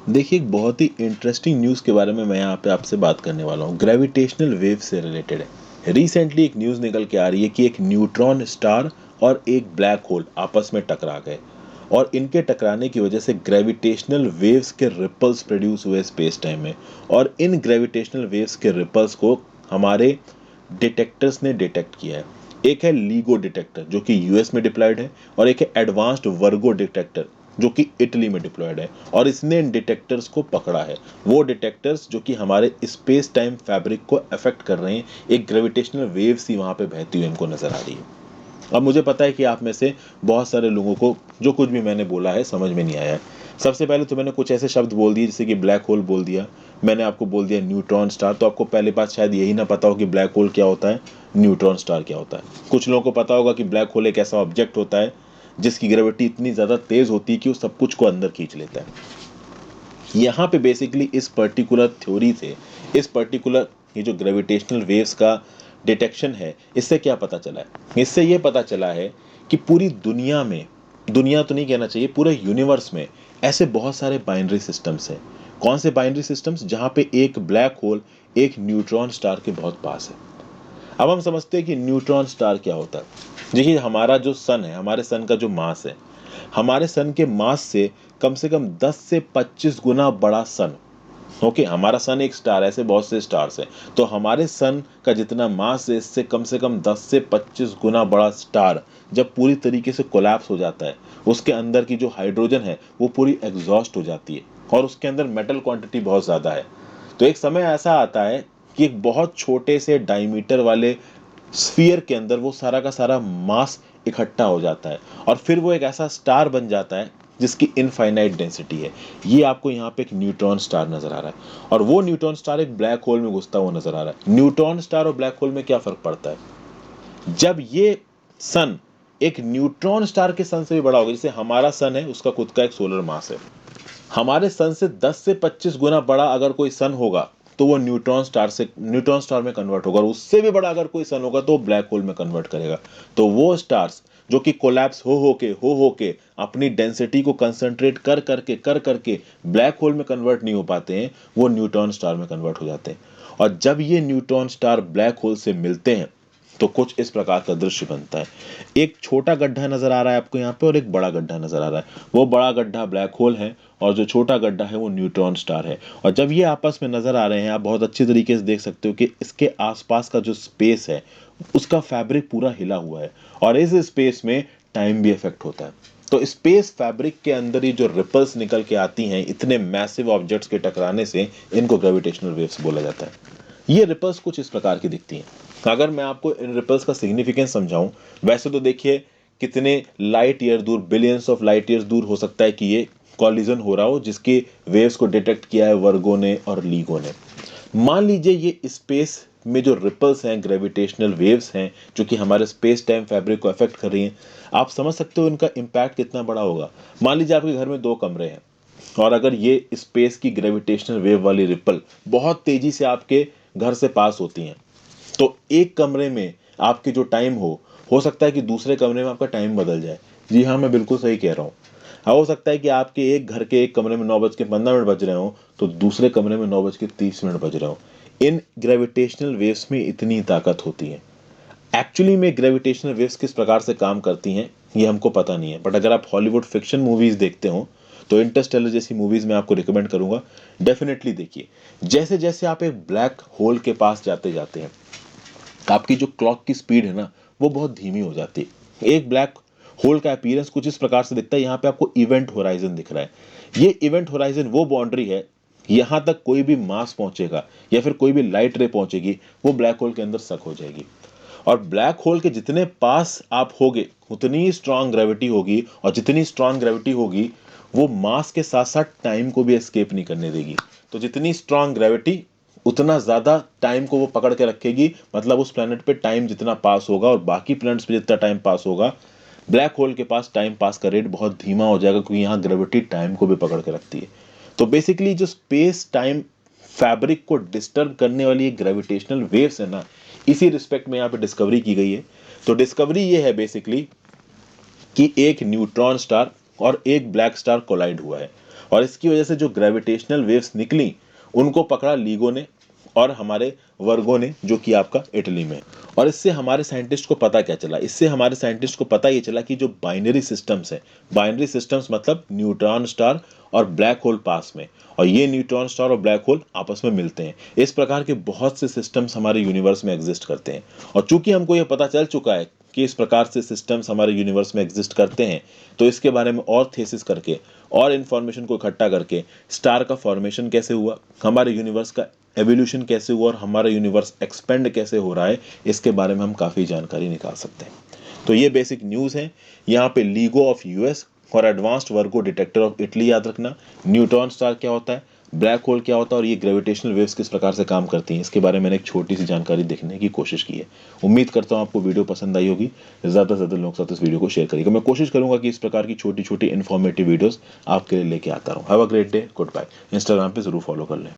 देखिए, एक बहुत ही इंटरेस्टिंग न्यूज़ के बारे में मैं यहाँ पे आपसे बात करने वाला हूँ, ग्रेविटेशनल वेव से रिलेटेड है। रिसेंटली एक न्यूज़ निकल के आ रही है कि एक न्यूट्रॉन स्टार और एक ब्लैक होल आपस में टकरा गए और इनके टकराने की वजह से ग्रेविटेशनल वेव्स के रिपल्स प्रोड्यूस हुए स्पेस टाइम में। और इन ग्रेविटेशनल वेव्स के रिपल्स को हमारे डिटेक्टर्स ने डिटेक्ट किया है। एक है लीगो डिटेक्टर जो कि यूएस में डिप्लॉयड है, और एक है एडवांस्ड वर्गो डिटेक्टर जो कि इटली में डिप्लॉयड है, और इसने इन डिटेक्टर्स को पकड़ा है। वो डिटेक्टर्स जो कि हमारे स्पेस टाइम फैब्रिक को अफेक्ट कर रहे हैं, एक ग्रेविटेशनल वेव सी वहां पे बहती हुई इनको नजर आ रही है। अब मुझे पता है कि आप में से बहुत सारे लोगों को जो कुछ भी मैंने बोला है समझ में नहीं आया है। सबसे पहले तो मैंने कुछ ऐसे शब्द बोल दिए जैसे कि ब्लैक होल बोल दिया, मैंने आपको बोल दिया न्यूट्रॉन स्टार। तो आपको पहले बात शायद यही ना पता हो कि ब्लैक होल क्या होता है, न्यूट्रॉन स्टार क्या होता है। कुछ लोगों को पता होगा कि ब्लैक होल एक ऐसा ऑब्जेक्ट होता है जिसकी ग्रेविटी इतनी ज़्यादा तेज होती है कि वो सब कुछ को अंदर खींच लेता है। यहाँ पे बेसिकली इस पर्टिकुलर थ्योरी से, इस पर्टिकुलर ये जो ग्रेविटेशनल वेव्स का डिटेक्शन है, इससे क्या पता चला है? इससे ये पता चला है कि पूरी दुनिया में, दुनिया तो नहीं कहना चाहिए, पूरे यूनिवर्स में ऐसे बहुत सारे बाइनरी सिस्टम्स हैं। कौन से बाइनरी सिस्टम्स? जहाँ पे एक ब्लैक होल एक न्यूट्रॉन स्टार के बहुत पास है। अब हम समझते हैं कि न्यूट्रॉन स्टार क्या होता है। देखिए, हमारा जो सन है, हमारे सन का जो मास है, हमारे सन के मास से कम 10 से 25 गुना बड़ा सन। ओके, हमारा सन एक स्टार, ऐसे बहुत से स्टार्स हैं, तो हमारे सन का जितना मास है इससे कम 10 से 25 गुना बड़ा स्टार जब पूरी तरीके से कोलैप्स हो जाता है, उसके अंदर की जो हाइड्रोजन है वो पूरी एग्जॉस्ट हो जाती है, और उसके अंदर मेटल क्वांटिटी बहुत ज़्यादा है। तो एक समय ऐसा आता है कि एक बहुत छोटे से डायमीटर वाले स्फीयर के अंदर वो सारा का सारा मास इकट्ठा हो जाता है, और फिर वो एक ऐसा स्टार बन जाता है जिसकी इनफाइनाइट डेंसिटी है। ये आपको यहाँ पे एक न्यूट्रॉन स्टार नजर आ रहा है, और वो न्यूट्रॉन स्टार एक ब्लैक होल में घुसता हुआ नजर आ रहा है। न्यूट्रॉन स्टार और ब्लैक होल में क्या फर्क पड़ता है? जब ये सन एक न्यूट्रॉन स्टार के सन से भी बड़ा होगा, जैसे हमारा सन है, उसका खुद का एक सोलर मास है, हमारे सन से 10 से 25 गुना बड़ा अगर कोई सन होगा तो वो न्यूट्रॉन स्टार में कन्वर्ट होगा, और उससे भी बड़ा अगर कोई सन होगा तो वो ब्लैक होल में कन्वर्ट करेगा। तो वो स्टार्स जो कि कोलैप्स हो के अपनी डेंसिटी को कंसंट्रेट कर करके ब्लैक होल में कन्वर्ट नहीं हो पाते हैं, वो न्यूट्रॉन स्टार में कन्वर्ट हो जाते हैं। और जब ये न्यूट्रॉन स्टार ब्लैक होल से मिलते हैं तो कुछ इस प्रकार का दृश्य बनता है। एक छोटा गड्ढा नजर आ रहा है आपको यहाँ पे, और एक बड़ा गड्ढा नजर आ रहा है। वो बड़ा गड्ढा ब्लैक होल है, और जो छोटा गड्ढा है वो न्यूट्रॉन स्टार है। और जब ये आपस में नजर आ रहे हैं, आप बहुत अच्छी तरीके से देख सकते हो कि इसके आसपास का जो स्पेस है उसका फैब्रिक पूरा हिला हुआ है, और इस स्पेस में टाइम भी इफेक्ट होता है। तो स्पेस फैब्रिक के अंदर ये जो रिपल्स निकल के आती हैं इतने मैसिव ऑब्जेक्ट्स के टकराने से, इनको ग्रेविटेशनल वेव्स बोला जाता है। ये रिपल्स कुछ इस प्रकार की दिखती हैं। अगर मैं आपको इन रिपल्स का सिग्निफिकेंस समझाऊं, वैसे तो देखिए, कितने लाइट ईयर दूर, बिलियंस ऑफ लाइट ईयर्स दूर हो सकता है कि ये कॉलिजन हो रहा हो जिसके वेव्स को डिटेक्ट किया है वर्गो ने और लीगो ने। मान लीजिए ये स्पेस में जो रिपल्स हैं, ग्रेविटेशनल वेव्स हैं जो कि हमारे स्पेस टाइम फैब्रिक को अफेक्ट कर रही हैं, आप समझ सकते हो इनका इम्पैक्ट कितना बड़ा होगा। मान लीजिए आपके घर में 2 कमरे हैं, और अगर ये स्पेस की ग्रेविटेशनल वेव वाली रिपल बहुत तेजी से आपके घर से पास होती हैं, तो एक कमरे में आपके जो टाइम हो सकता है कि दूसरे कमरे में आपका टाइम बदल जाए। जी हाँ, मैं बिल्कुल सही कह रहा हूँ। हाँ, हो सकता है कि आपके एक घर के एक कमरे में 9:15 बज रहे हो, तो दूसरे कमरे में 9:30 बज रहे हो। इन ग्रेविटेशनल वेव्स में इतनी ताकत होती है। एक्चुअली में ग्रेविटेशनल वेव्स किस प्रकार से काम करती हैं ये हमको पता नहीं है, बट अगर आप हॉलीवुड फिक्शन मूवीज देखते हो तो इंटरस्टेलर जैसी मूवीज में आपको रिकमेंड करूंगा, डेफिनेटली देखिए। जैसे जैसे आप एक ब्लैक होल के पास जाते जाते हैं, आपकी जो क्लॉक की स्पीड है ना, वो बहुत धीमी हो जाती है। एक ब्लैक होल का अपीयरेंस कुछ इस प्रकार से दिखता है। यहाँ पे आपको इवेंट होराइजन दिख रहा है। ये इवेंट होराइजन वो बाउंड्री है, यहां तक कोई भी मास पहुंचेगा या फिर कोई भी लाइट रे पहुंचेगी, वो ब्लैक होल के अंदर सक हो जाएगी। और ब्लैक होल के जितने पास आप होगे उतनी स्ट्रांग ग्रेविटी होगी, और जितनी स्ट्रांग ग्रेविटी होगी वो मास के साथ साथ टाइम को भी एस्केप नहीं करने देगी। तो जितनी स्ट्रांग ग्रेविटी उतना ज्यादा टाइम को वो पकड़ के रखेगी, मतलब उस प्लेनेट पे टाइम जितना पास होगा और बाकी प्लैनेट्स पे जितना टाइम पास होगा, ब्लैक होल के पास टाइम पास का रेट बहुत धीमा हो जाएगा, क्योंकि यहाँ ग्रेविटी टाइम को भी पकड़ के रखती है। तो बेसिकली जो स्पेस टाइम फैब्रिक को डिस्टर्ब करने वाली ग्रेविटेशनल वेव्स है ना, इसी रिस्पेक्ट में यहाँ पे डिस्कवरी की गई है। तो डिस्कवरी ये है बेसिकली कि एक न्यूट्रॉन स्टार और एक ब्लैक स्टार कोलाइड हुआ है, और इसकी वजह से जो ग्रेविटेशनल वेव्स निकली उनको पकड़ा लीगो ने और हमारे वर्गो ने, जो कि आपका इटली में। और इससे हमारे साइंटिस्ट को पता क्या चला, इससे हमारे साइंटिस्ट को पता ये चला कि जो बाइनरी सिस्टम्स है, बाइनरी सिस्टम्स मतलब न्यूट्रॉन स्टार और ब्लैक होल पास में, और ये न्यूट्रॉन स्टार और ब्लैक होल आपस में मिलते हैं। इस प्रकार के बहुत से सिस्टम्स हमारे यूनिवर्स में एग्जिस्ट करते हैं। और चूंकि हमको ये पता चल चुका है कि इस प्रकार से सिस्टम्स हमारे यूनिवर्स में एग्जिस्ट करते हैं, तो इसके बारे में और थेसिस करके और इन्फॉर्मेशन को इकट्ठा करके स्टार का फॉर्मेशन कैसे हुआ, हमारे यूनिवर्स का एवोल्यूशन कैसे हुआ और हमारा यूनिवर्स एक्सपेंड कैसे हो रहा है, इसके बारे में हम काफ़ी जानकारी निकाल सकते हैं। तो ये बेसिक न्यूज़ है। यहाँ पे लीगो ऑफ यूएस और advanced Virgo detector of Italy याद रखना, न्यूट्रॉन स्टार क्या होता है, ब्लैक होल क्या होता है और ये ग्रेविटेशनल वेव्स किस प्रकार से काम करती हैं, इसके बारे में मैंने एक छोटी सी जानकारी देखने की कोशिश की है। उम्मीद करता हूँ आपको वीडियो पसंद आई होगी। ज़्यादा से ज़्यादा लोगों के साथ इस वीडियो को शेयर करिएगा। मैं कोशिश करूंगा कि इस प्रकार की छोटी छोटी इन्फॉर्मेटिव वीडियोस आपके लिए लेके आता रहूँ। Have a great day, good bye. Instagram पे जरूर फॉलो कर लें।